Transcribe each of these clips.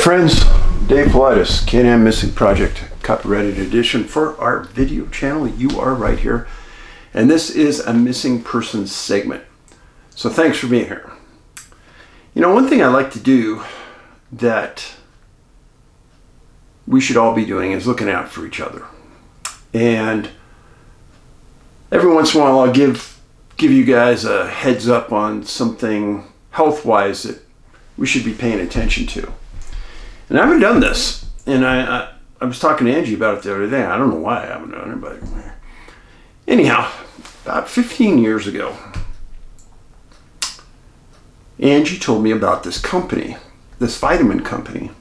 friends, Dave Paulides, CanAm Missing Project, copyrighted edition for our video channel. You are right here. And this is a missing persons segment. So thanks for being here. You know, one thing I like to do that we should all be doing is looking out for each other. And every once in a while I'll give you guys a heads up on something health-wise that we should be paying attention to. And I haven't done this, and I was talking to Angie about it the other day. I don't know why I haven't done it, but anyhow, about 15 years ago, Angie told me about this company, this vitamin company.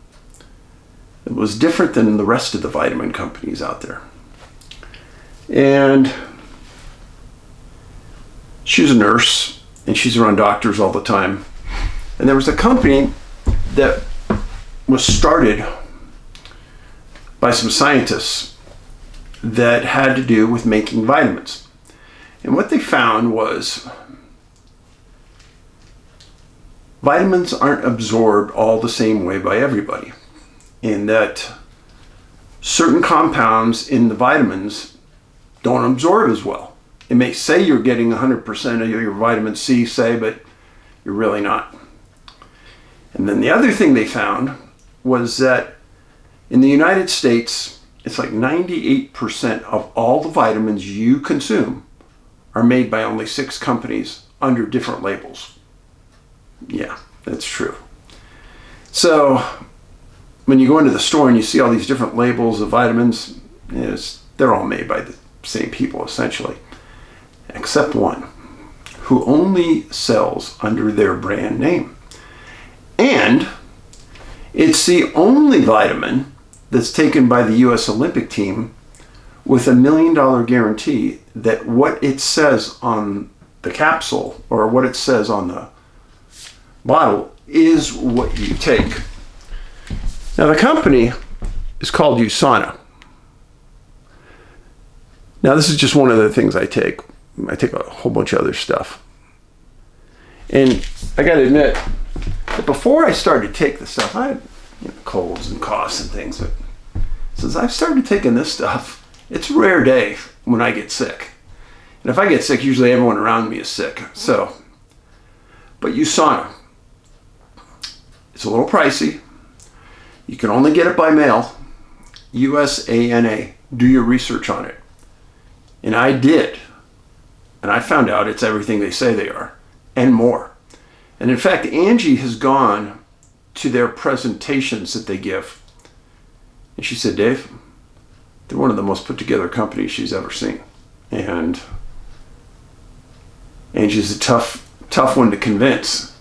It was different than the rest of the vitamin companies out there. And she's a nurse, and she's around doctors all the time. And there was a company that was started by some scientists that had to do with making vitamins. And what they found was vitamins aren't absorbed all the same way by everybody, in that certain compounds in the vitamins don't absorb as well. It may say you're getting 100% of your vitamin C, but you're really not. And then the other thing they found was that in the United States, it's like 98% of all the vitamins you consume are made by only 6 companies under different labels. Yeah, that's true. So when you go into the store and you see all these different labels of vitamins, they're all made by the same people essentially, except one who only sells under their brand name. And it's the only vitamin that's taken by the U.S. Olympic team with $1 million guarantee that what it says on the capsule or what it says on the bottle is what you take. Now the company is called USANA. Now this is just one of the things I take. I take a whole bunch of other stuff. And I got to admit that before I started to take the stuff, I had colds and coughs and things, but since I've started taking this stuff, it's a rare day when I get sick. And if I get sick, usually everyone around me is sick. So, but USANA, it's a little pricey. You can only get it by mail. USANA. Do your research on it. And I did. And I found out it's everything they say they are and more. And in fact, Angie has gone to their presentations that they give. And she said, Dave, they're one of the most put together companies she's ever seen. And Angie's a tough one to convince.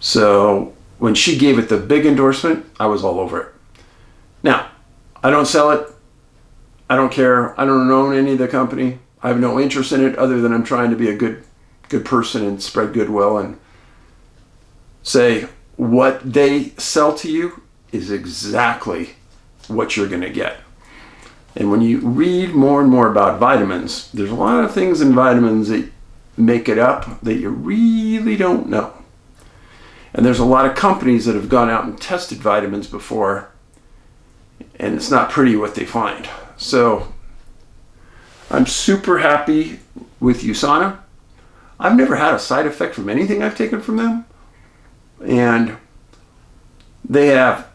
So when she gave it the big endorsement, I was all over it. Now, I don't sell it. I don't care. I don't own any of the company. I have no interest in it other than I'm trying to be a good person and spread goodwill and say what they sell to you is exactly what you're going to get. And when you read more and more about vitamins, there's a lot of things in vitamins that make it up that you really don't know. And there's a lot of companies that have gone out and tested vitamins before, and it's not pretty what they find. So I'm super happy with USANA. I've never had a side effect from anything I've taken from them. And they have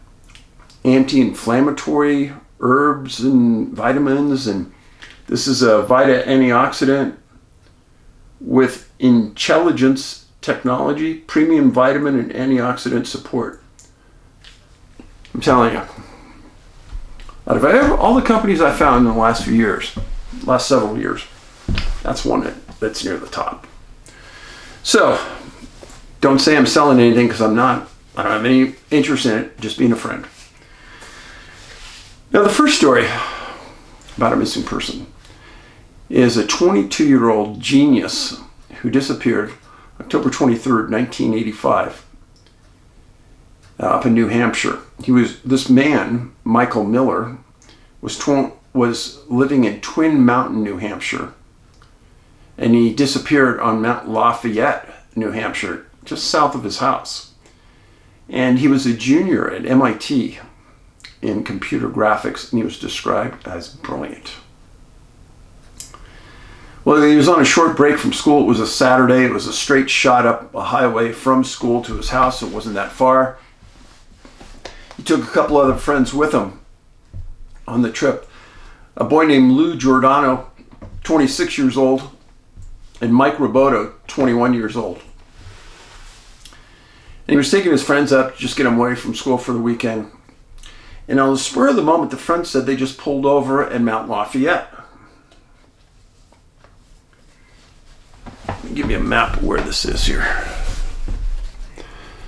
anti-inflammatory herbs and vitamins. And this is a Vita antioxidant with intelligence technology, premium vitamin and antioxidant support. I'm telling you, out of all the companies I found in the last few years, last several years, that's one that's near the top. So don't say I'm selling anything because I'm not. I don't have any interest in it, just being a friend. Now the first story about a missing person is a 22-year-old genius who disappeared October 23rd, 1985, up in New Hampshire. This man, Michael Miller, was living in Twin Mountain, New Hampshire, and he disappeared on Mount Lafayette, New Hampshire, just south of his house. And he was a junior at MIT in computer graphics, and he was described as brilliant. Well, he was on a short break from school. It was a Saturday. It was a straight shot up a highway from school to his house. It wasn't that far. He took a couple other friends with him on the trip. A boy named Lou Giordano, 26 years old, and Mike Roboto, 21 years old. And he was taking his friends up to just get them away from school for the weekend. And on the spur of the moment, the friends said they just pulled over at Mount Lafayette. Let me give you a map of where this is here.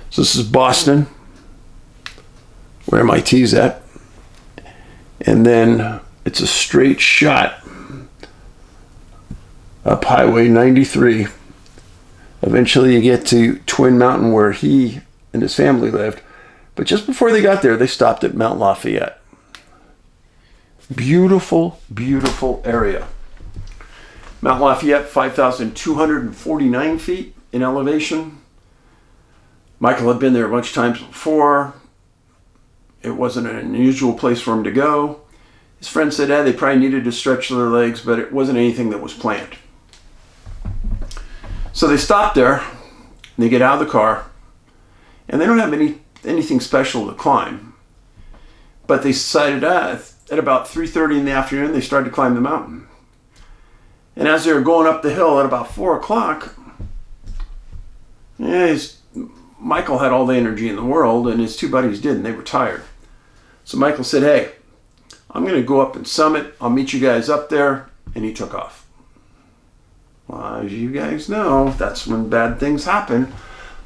So this is Boston, where MIT's at. And then it's a straight shot up Highway 93. Eventually you get to Twin Mountain, where he and his family lived. But just before they got there, they stopped at Mount Lafayette. Beautiful, beautiful area. Mount Lafayette, 5,249 feet in elevation. Michael had been there a bunch of times before. It wasn't an unusual place for him to go. His friend said they probably needed to stretch their legs, but it wasn't anything that was planned. So they stop there, and they get out of the car, and they don't have anything special to climb. But they decided at about 3:30 in the afternoon, they started to climb the mountain. And as they were going up the hill at about 4 o'clock, Michael had all the energy in the world, and his two buddies didn't. They were tired. So Michael said, hey, I'm going to go up and summit. I'll meet you guys up there. And he took off. Well, as you guys know, that's when bad things happen.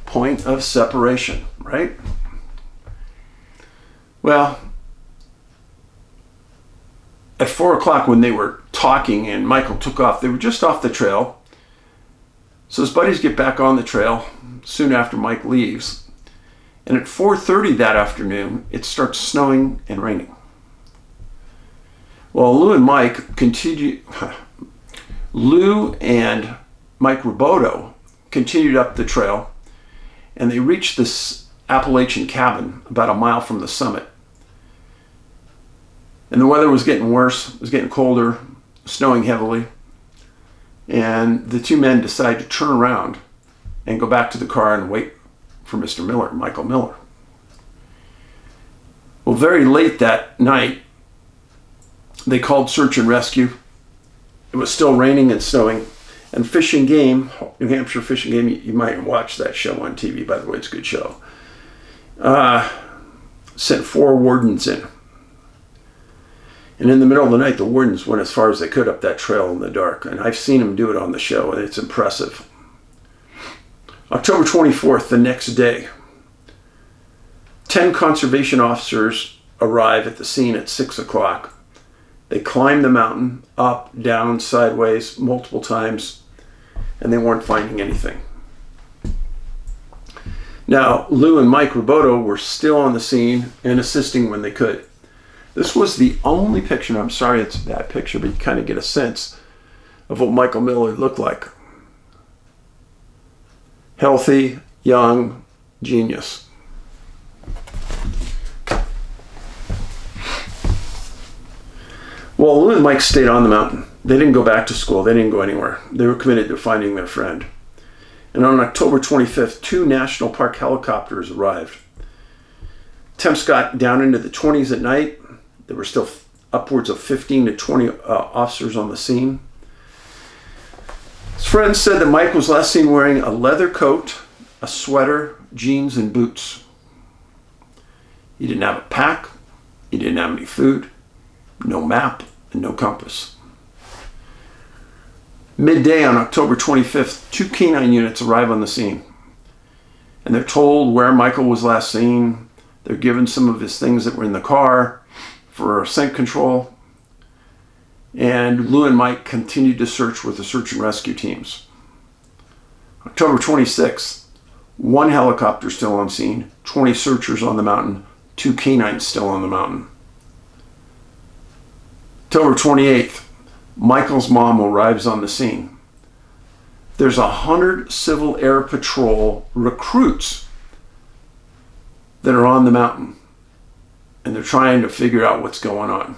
Point of separation, right? Well, at 4 o'clock when they were talking and Michael took off, they were just off the trail. So his buddies get back on the trail soon after Mike leaves. And at 4:30 that afternoon, it starts snowing and raining. Well, Lou and Mike Roboto continued up the trail, and they reached this Appalachian cabin about a mile from the summit. And the weather was getting worse, it was getting colder, snowing heavily, and the two men decided to turn around and go back to the car and wait for Mr. Miller, Michael Miller. Well, very late that night, they called search and rescue. It was still raining and snowing, and Fish and Game, New Hampshire Fish and Game, you might watch that show on TV, by the way, it's a good show, sent 4 wardens in. And in the middle of the night, the wardens went as far as they could up that trail in the dark. And I've seen them do it on the show, and it's impressive. October 24th, the next day, 10 conservation officers arrive at the scene at 6 o'clock. They climb the mountain, up, down, sideways, multiple times, and they weren't finding anything. Now, Lou and Mike Roboto were still on the scene and assisting when they could. This was the only picture, and I'm sorry it's a bad picture, but you kind of get a sense of what Michael Miller looked like. Healthy, young, genius. Well, Lou and Mike stayed on the mountain. They didn't go back to school. They didn't go anywhere. They were committed to finding their friend. And on October 25th, 2 National Park helicopters arrived. Temps got down into the 20s at night. There were still upwards of 15 to 20 officers on the scene. His friends said that Mike was last seen wearing a leather coat, a sweater, jeans, and boots. He didn't have a pack. He didn't have any food, no map, and no compass. Midday on October 25th, 2 canine units arrive on the scene. And they're told where Michael was last seen. They're given some of his things that were in the car for scent control. And Lou and Mike continued to search with the search and rescue teams. October 26th, 1 helicopter still on scene, 20 searchers on the mountain, 2 canines still on the mountain. October 28th, Michael's mom arrives on the scene. There's 100 Civil Air Patrol recruits that are on the mountain, and they're trying to figure out what's going on.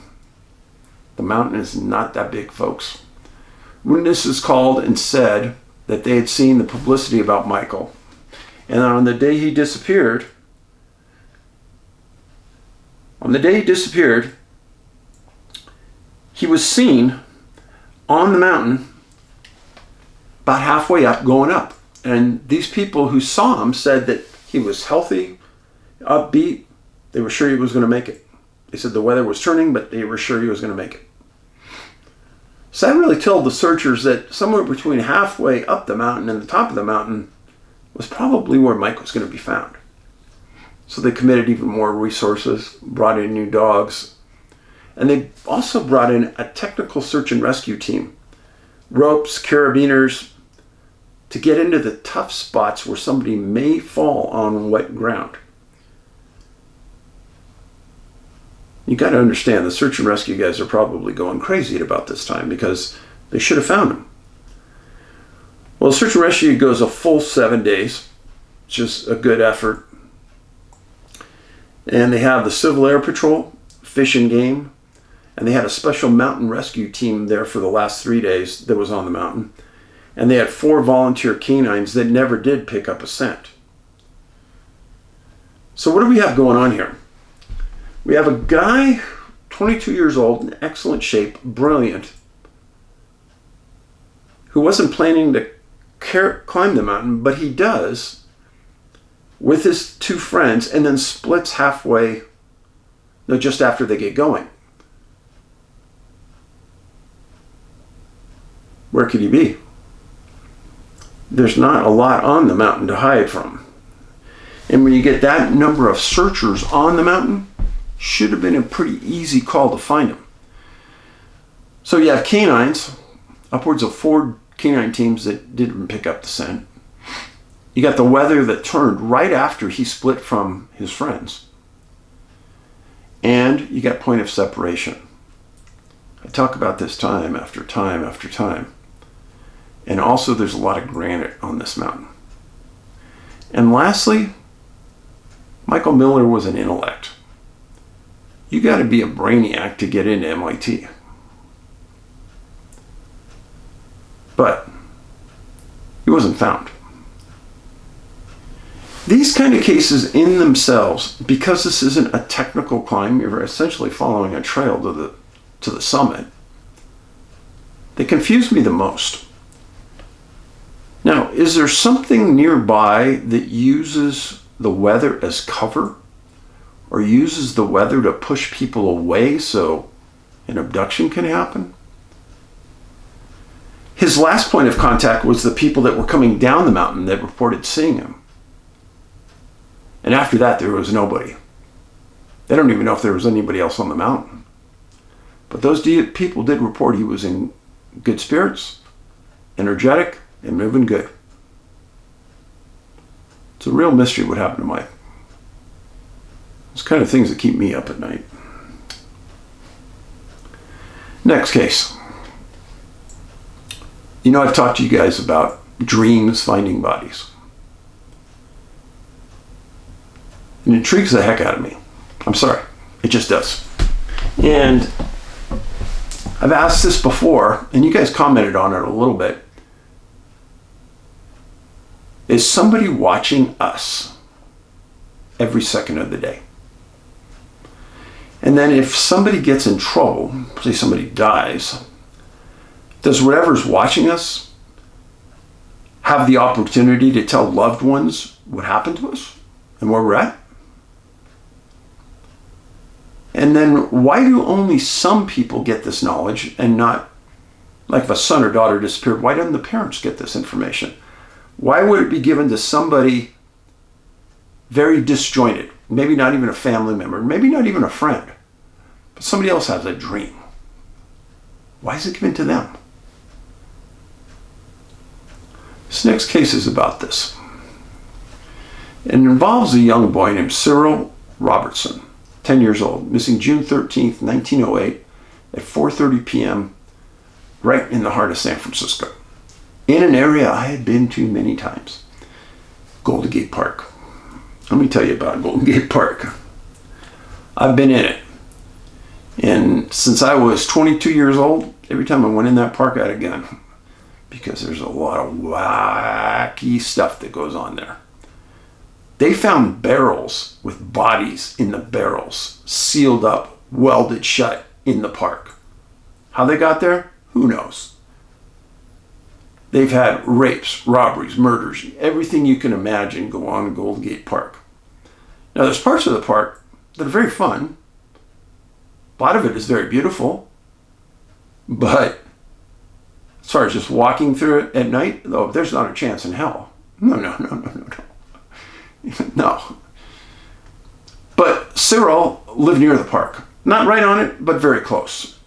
The mountain is not that big, folks. Witnesses called and said that they had seen the publicity about Michael. And on the day he disappeared, he was seen on the mountain about halfway up, going up. And these people who saw him said that he was healthy, upbeat. They were sure he was going to make it. They said the weather was turning, but they were sure he was going to make it. So that really told the searchers that somewhere between halfway up the mountain and the top of the mountain was probably where Mike was going to be found. So they committed even more resources, brought in new dogs, and they also brought in a technical search and rescue team, ropes, carabiners, to get into the tough spots where somebody may fall on wet ground. You got to understand, the search and rescue guys are probably going crazy at about this time because they should have found him. Well, search and rescue goes a full 7 days, which is a good effort. And they have the Civil Air Patrol, Fish and Game, and they had a special mountain rescue team there for the last 3 days that was on the mountain. And they had 4 volunteer canines that never did pick up a scent. So what do we have going on here? We have a guy, 22 years old, in excellent shape, brilliant, who wasn't planning to climb the mountain, but he does with his 2 friends and then splits halfway, just after they get going. Where could he be? There's not a lot on the mountain to hide from. And when you get that number of searchers on the mountain, should have been a pretty easy call to find him. So you have canines, upwards of 4 canine teams that didn't pick up the scent. You got the weather that turned right after he split from his friends. And you got point of separation. I talk about this time after time after time. And also there's a lot of granite on this mountain. And lastly, Michael Miller was an intellect. You got to be a brainiac to get into MIT. But he wasn't found. These kind of cases in themselves, because this isn't a technical climb, you're essentially following a trail to the summit, they confuse me the most. Now, is there something nearby that uses the weather as cover? Or uses the weather to push people away so an abduction can happen? His last point of contact was the people that were coming down the mountain that reported seeing him. And after that, there was nobody. They don't even know if there was anybody else on the mountain. But those people did report he was in good spirits, energetic, and moving good. It's a real mystery what happened to Mike. It's kind of things that keep me up at night. Next case. You know, I've talked to you guys about dreams finding bodies. It intrigues the heck out of me. I'm sorry. It just does. And I've asked this before, and you guys commented on it a little bit. Is somebody watching us every second of the day? And then if somebody gets in trouble, say somebody dies, does whatever's watching us have the opportunity to tell loved ones what happened to us and where we're at? And then why do only some people get this knowledge and not, like if a son or daughter disappeared, why don't the parents get this information? Why would it be given to somebody very disjointed? Maybe not even a family member, maybe not even a friend, but somebody else has a dream. Why is it given to them? This next case is about this. It involves a young boy named Cyril Roberson, 10 years old, missing June 13th, 1908 at 4:30 p.m. right in the heart of San Francisco, in an area I had been to many times, Golden Gate Park. Let me tell you about Golden Gate Park. I've been in it. And since I was 22 years old, every time I went in that park, I had a gun. Because there's a lot of wacky stuff that goes on there. They found barrels with bodies in the barrels, sealed up, welded shut in the park. How they got there? Who knows? They've had rapes, robberies, murders, everything you can imagine go on in Golden Gate Park. Now there's parts of the park that are very fun. A lot of it is very beautiful. But as far as just walking through it at night, though, there's not a chance in hell. No. No. But Cyril lived near the park. Not right on it, but very close.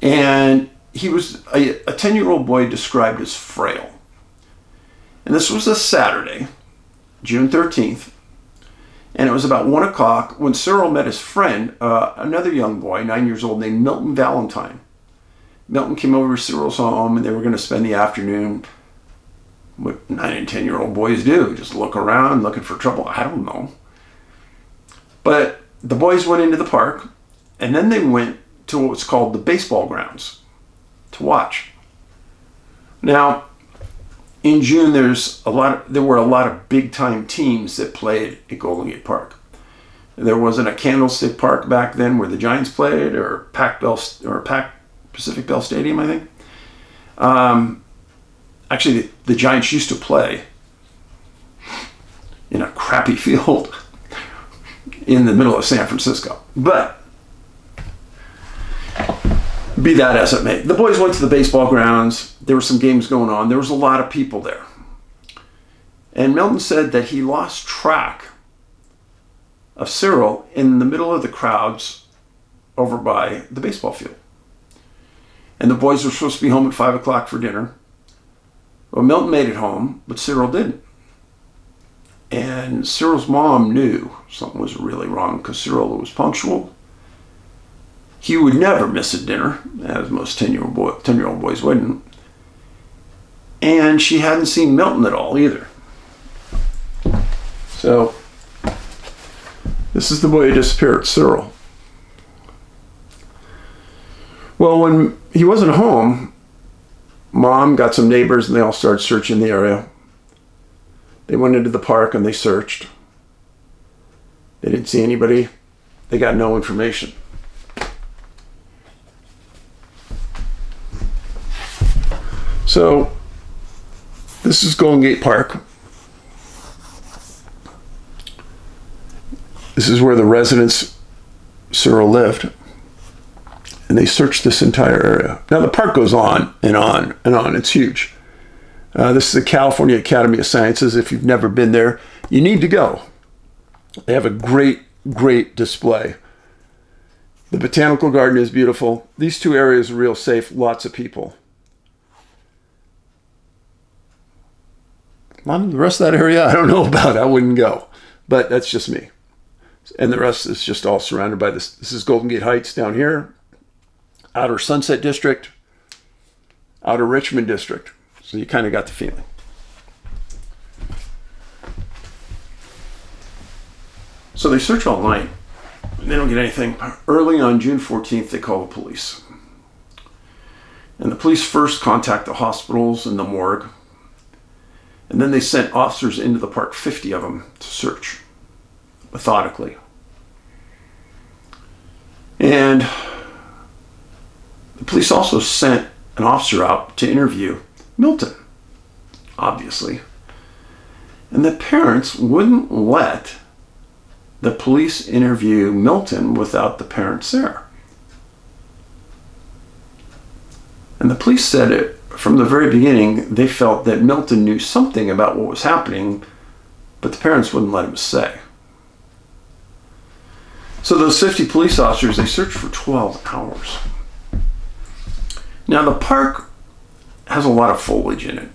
And he was a 10-year-old boy described as frail. And this was a Saturday, June 13th. And it was about 1 o'clock when Cyril met his friend, another young boy, 9 years old, named Milton Valentine. Milton came over to Cyril's home, and they were going to spend the afternoon. What 9 and 10-year-old boys do, just look around looking for trouble. I don't know. But the boys went into the park, and then they went to what was called the baseball grounds to watch. Now, in June, there were a lot of big-time teams that played at Golden Gate Park. There wasn't a Candlestick Park back then where the Giants played, or Pac Pacific Bell Stadium, I think. Actually, the Giants used to play in a crappy field in the middle of San Francisco. But be that as it may, the boys went to the baseball grounds. There were some games going on. There was a lot of people there. And Milton said that he lost track of Cyril in the middle of the crowds over by the baseball field. And the boys were supposed to be home at 5 o'clock for dinner. Well, Milton made it home, but Cyril didn't. And Cyril's mom knew something was really wrong because Cyril was punctual. He would never miss a dinner, as most 10-year-old boys wouldn't. And she hadn't seen Milton at all either. So, this is the boy who disappeared, Cyril. Well, when he wasn't home, Mom got some neighbors and they all started searching the area. They went into the park and they searched. They didn't see anybody. They got no information. So, this is Golden Gate Park. This is where the residents Cyril lived. And they searched this entire area. Now the park goes on and on and on. It's huge. This is the California Academy of Sciences. If you've never been there, you need to go. They have a great display. The botanical garden is beautiful. These two areas are real safe. Lots of people. The rest of that area, I don't know about. I wouldn't go. But that's just me. And the rest is just all surrounded by this. This is Golden Gate Heights down here. Outer Sunset District, Outer Richmond District. So you kind of got the feeling. So they search all night. And they don't get anything. Early on June 14th, they call the police. And the police first contact the hospitals and the morgue. And then they sent officers into the park, 50 of them, to search methodically. And the police also sent an officer out to interview Milton, obviously. And the parents wouldn't let the police interview Milton without the parents there. And the police said it from the very beginning. They felt that Milton knew something about what was happening, but the parents wouldn't let him say. So those 50 police officers, they searched for 12 hours. Now the park has a lot of foliage in it.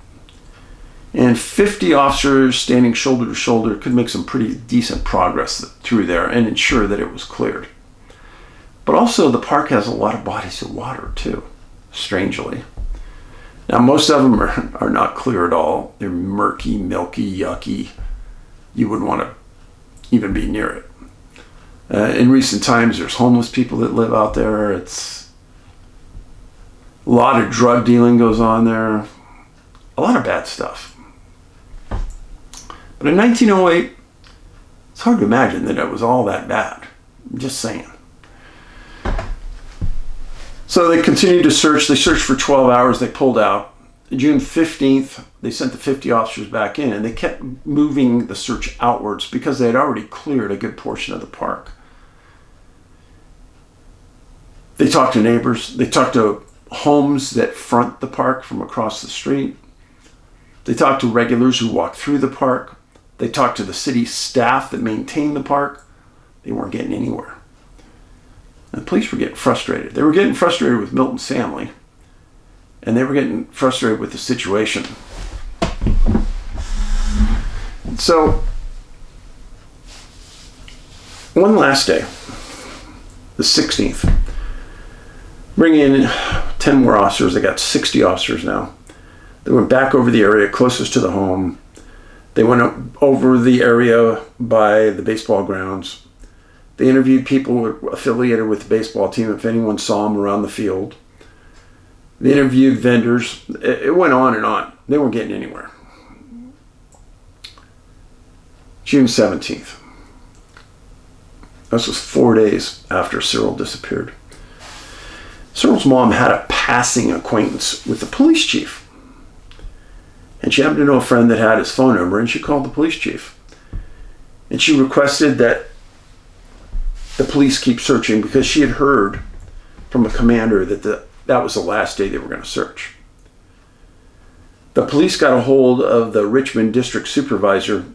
And 50 officers standing shoulder to shoulder could make some pretty decent progress through there and ensure that it was cleared. But also the park has a lot of bodies of water too, strangely. Now most of them are not clear at all. They're murky, milky, yucky. you wouldn't want to even be near it. In recent times, there's homeless people that live out there. It's a lot of drug dealing goes on there. A lot of bad stuff. But in 1908, it's hard to imagine that it was all that bad. I'm just saying. So they continued to search. They searched for 12 hours. They pulled out. June 15th, they sent the 50 officers back in, and they kept moving the search outwards because they had already cleared a good portion of the park. They talked to neighbors. They talked to homes that front the park from across the street. They talked to regulars who walked through the park. They talked to the city staff that maintained the park. They weren't getting anywhere. And the police were getting frustrated. They were getting frustrated with Milton's family, and they were getting frustrated with the situation. So, one last day, the 16th, bring in 10 more officers. They got 60 officers now. They went back over the area closest to the home. They went over the area by the baseball grounds. They interviewed people affiliated with the baseball team, if anyone saw them around the field. They interviewed vendors. It went on and on. They weren't getting anywhere. June 17th. This was 4 days after Cyril disappeared. Cyril's mom had a passing acquaintance with the police chief. And she happened to know a friend that had his phone number, and she called the police chief. And she requested that the police keep searching because she had heard from a commander that that was the last day they were going to search. The police got a hold of the Richmond district supervisor,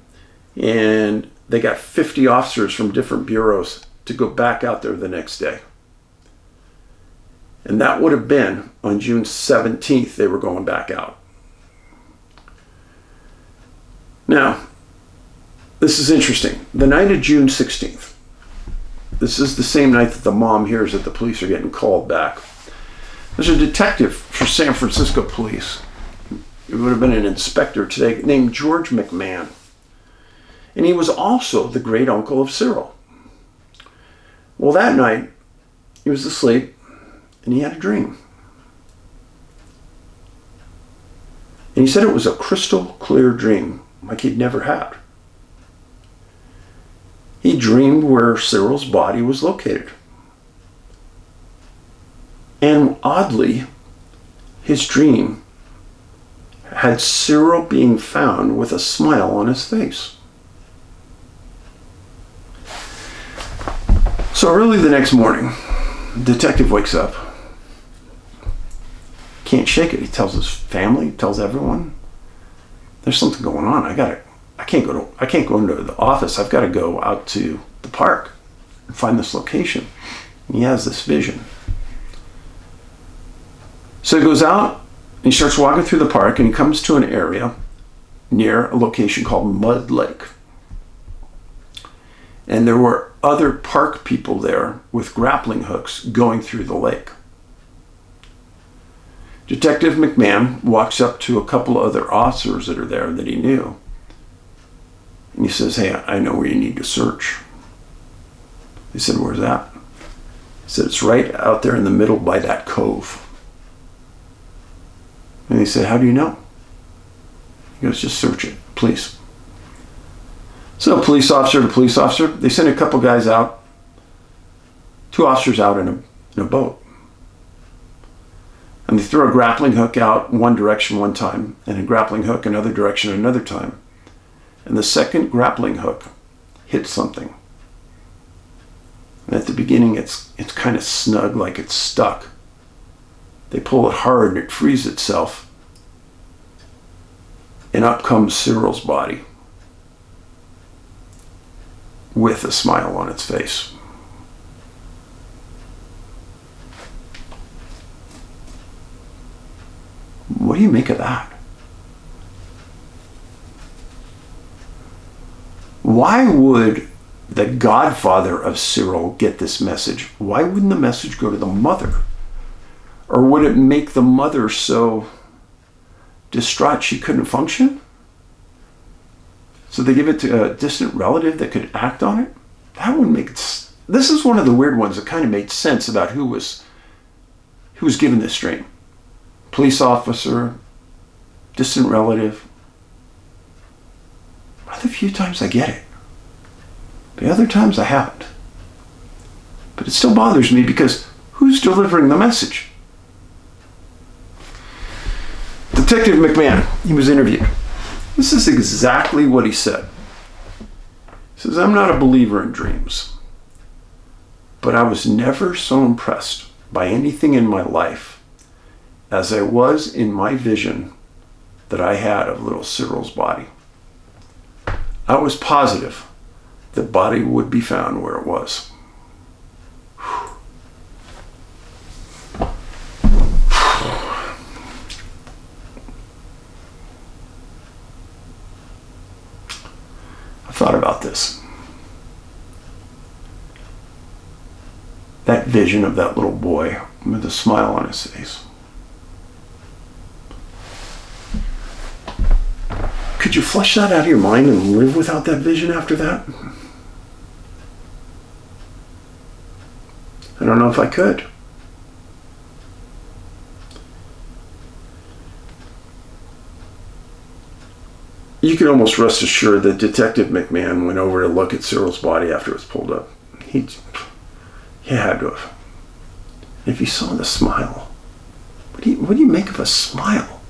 and they got 50 officers from different bureaus to go back out there the next day. And that would have been on June 17th they were going back out. Now, this is interesting. The night of June 16th, this is the same night that the mom hears that the police are getting called back. There's a detective for San Francisco police. It would have been an inspector today, named George McMahon. And he was also the great uncle of Cyril. Well, that night, he was asleep, and he had a dream. And he said it was a crystal clear dream, like he'd never had. He dreamed where Cyril's body was located. And oddly, his dream had Cyril being found with a smile on his face. So early the next morning, the detective wakes up. Can't shake it. He tells his family, tells everyone, there's something going on. I can't go into the office. I've got to go out to the park and find this location. And he has this vision. So he goes out and he starts walking through the park, and he comes to an area near a location called Mud Lake. And there were other park people there with grappling hooks going through the lake. Detective McMahon walks up to a couple of other officers that are there that he knew. And he says, "Hey, I know where you need to search." They said, "Where's that?" He said, "It's right out there in the middle by that cove." And he said, "How do you know?" He goes, "Just search it, please." So police officer to police officer, they send a couple guys out, 2 officers out in a boat. And they throw a grappling hook out one direction one time, and a grappling hook another direction another time. And the second grappling hook hits something. And at the beginning, it's kind of snug, like it's stuck. They pull it hard and it frees itself. And up comes Cyril's body with a smile on its face. What do you make of that? Why would the godfather of Cyril get this message? Why wouldn't the message go to the mother? Or would it make the mother so distraught she couldn't function? So they give it to a distant relative that could act on it? That wouldn't make it... This is one of the weird ones that kind of made sense about who was given this dream. Police officer, distant relative. One of the few times I get it. The other times I haven't. But it still bothers me because who's delivering the message? Detective McMahon, he was interviewed. This is exactly what he said. He says, I'm not a believer in dreams, but I was never so impressed by anything in my life as I was in my vision that I had of little Cyril's body. I was positive the body would be found where it was. I thought about this. That vision of that little boy with a smile on his face. Could you flush that out of your mind and live without that vision after that? I don't know if I could. You could almost rest assured that Detective McMahon went over to look at Cyril's body after it was pulled up. He had to have. If he saw the smile, what do you make of a smile?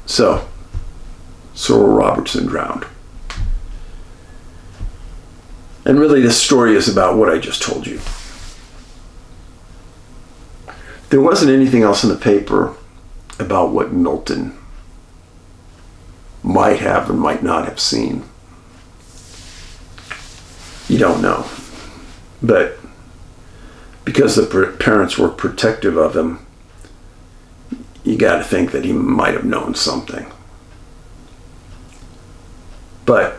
So, Cyril Roberson drowned. And really this story is about what I just told you. There wasn't anything else in the paper about what Milton might have or might not have seen. You don't know. But because the parents were protective of him, you got to think that he might have known something. But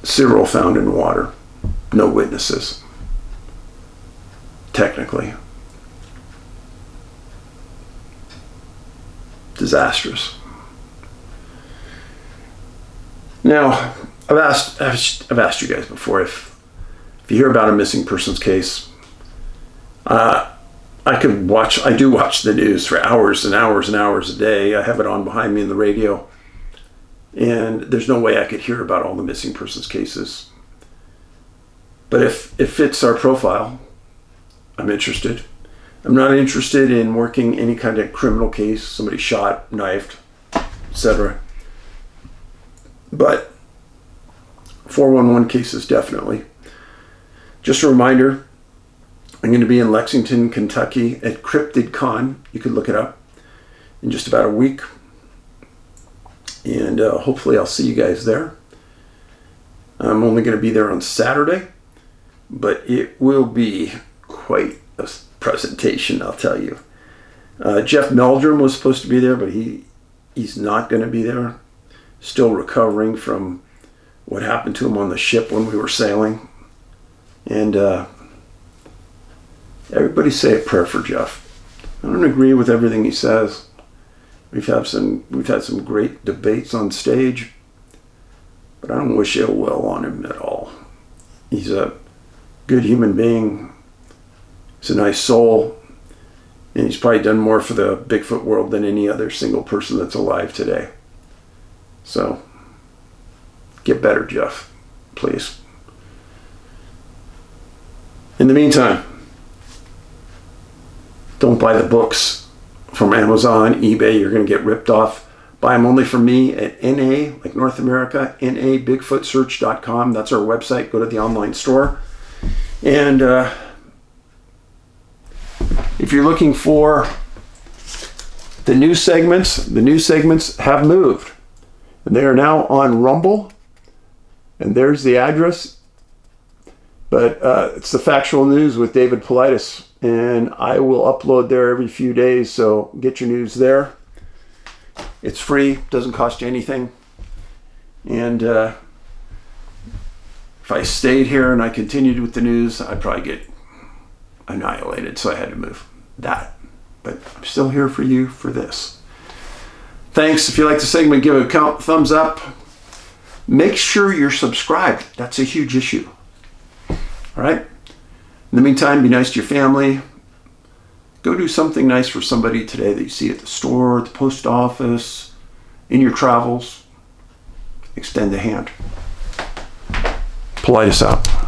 Cyril found in water, no witnesses, technically. Disastrous. Now, I've asked you guys before if you hear about a missing persons case, I do watch the news for hours and hours and hours a day. I have it on behind me in the radio. And there's no way I could hear about all the missing persons cases. But if it fits our profile, I'm interested. I'm not interested in working any kind of criminal case, somebody shot, knifed, etc. But 411 cases, definitely. Just a reminder, I'm going to be in Lexington, Kentucky at CryptidCon. You could look it up in just about a week. And hopefully I'll see you guys there. I'm only going to be there on Saturday, but it will be quite a presentation, I'll tell you. Jeff Meldrum was supposed to be there, but he's not going to be there. Still recovering from what happened to him on the ship when we were sailing. And everybody say a prayer for Jeff. I don't agree with everything he says. We've had some great debates on stage, but I don't wish ill will on him at all. He's a good human being. He's a nice soul, and he's probably done more for the Bigfoot world than any other single person that's alive today. So, get better, Jeff, please. In the meantime, don't buy the books from Amazon, eBay. You're going to get ripped off. Buy them only from me at NA, like North America, NABigfootsearch.com. That's our website. Go to the online store. And if you're looking for the news segments have moved. And they are now on Rumble. And there's the address. But it's the Factual News with David Paulides. And I will upload there every few days, so get your news there. It's free, doesn't cost you anything. And if I stayed here and I continued with the news, I'd probably get annihilated, so I had to move that. but I'm still here for you for this. Thanks. If you like the segment, give it a thumbs up. Make sure you're subscribed. That's a huge issue. All right? In the meantime, be nice to your family. Go do something nice for somebody today that you see at the store, at the post office, in your travels. Extend a hand. Paulides out.